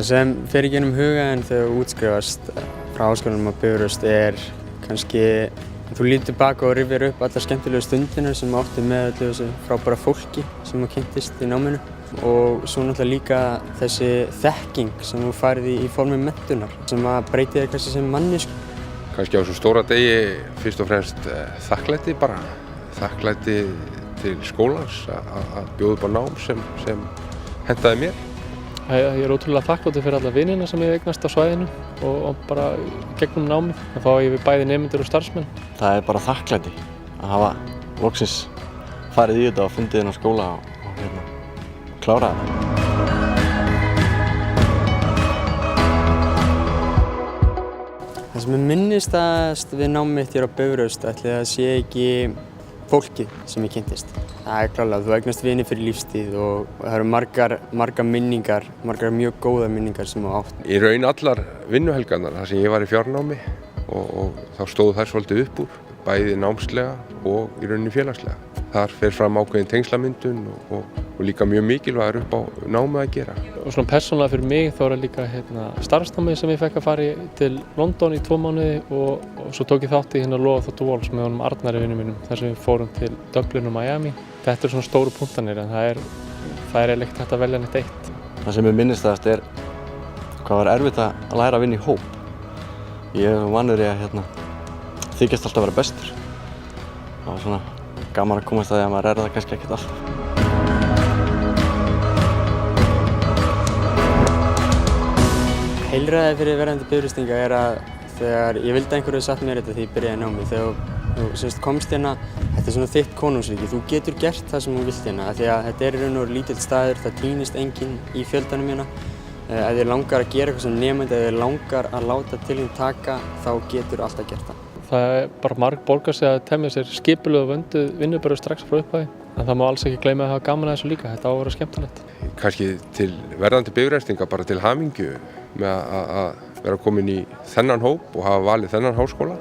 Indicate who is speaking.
Speaker 1: Það sem fer í gegnum hugann þegar þú útskrifast frá háskólanum á Bifröst kannski þú lítur tilbaka og rifjar upp allar skemmtilegu stundirnar sem þú átti með öllu þessu frábæra fólki sem þú kynntist í náminu og svo náttúrulega líka þessi þekking sem þú færð í formi menntunar sem að breyti þér kannski sem mannesku.
Speaker 2: Kannski á þessum stóra degi fyrst og fremst þakklæti bara. Þakklæti til skólans að bjóða upp á nám sem hentaði mér.
Speaker 3: Ég ótrúlega þakklátur fyrir alla vinina sem ég eignast á svæðinu og bara gegnum námið. Það fá ég við bæði nemendur og starfsmenn.
Speaker 4: Það bara þakklæti að hafa loksins farið í þetta og fundið inn á skóla og klárað það.
Speaker 1: Það sem minnistaðast við námið mitt hér á Bifröst ætli það sé ekki fólkið sem ég kynntist. Það klárlega, þú eignast vini fyrir lífstíð og það eru margar minningar, margar mjög góðar minningar sem þú átt.
Speaker 2: Í raun allar vinnuhelgarnar þar sem ég var í fjárnámi og þá stóðu þær svolítið upp úr, bæði námslega og í rauninni félagslega. Þar fer fram ákveðin tengslamyndun og líka mjög mikilvægur upp á námið að gera.
Speaker 3: Og svona persónulega fyrir mig þá það líka starfsnámið sem ég fekk að fara til London í 2 mánuði og svo tók ég þátt í Law of the Walls með honum Arnari vinum mínum þar sem við fórum til Dublin og Miami. Þetta svona stóru punktanir en það er eiginlega ekkert hægt að velja neitt eitt.
Speaker 4: Það sem minnistaðast hvað var erfitt að læra að vinna í hóp. Ég var vanur í að þykjast alltaf að vera bestur. Það var svona gaman að komast að því að maður það kannski ekkert alltaf.
Speaker 1: Heilræði fyrir verðandi bifröstinga að þegar ég vildi að einhverju satt mér þetta þegar ég byrjaði námið, þegar þú komst hérna, þetta svona þitt konungsríki, þú getur gert það sem þú vilt hérna, af því að þetta í raun og veru lítill staður, það týnist enginn í fjöldanum hérna. Ef þér langar að gera eitthvað sem nemandi, ef þér langar að láta til þín taka, þá getur alltaf gert það.
Speaker 3: Það bara margborgar sig að temja sér skipulög og vönduð vinnubrögð strax frá upphafi. En það má alls ekki gleyma að hafa gaman að þessu líka, þetta á að vera skemmtilegt.
Speaker 2: Kannski til verðandi bifreiðstinga bara til hamingju með að vera komin í þennan hóp og hafa valið þennan háskóla.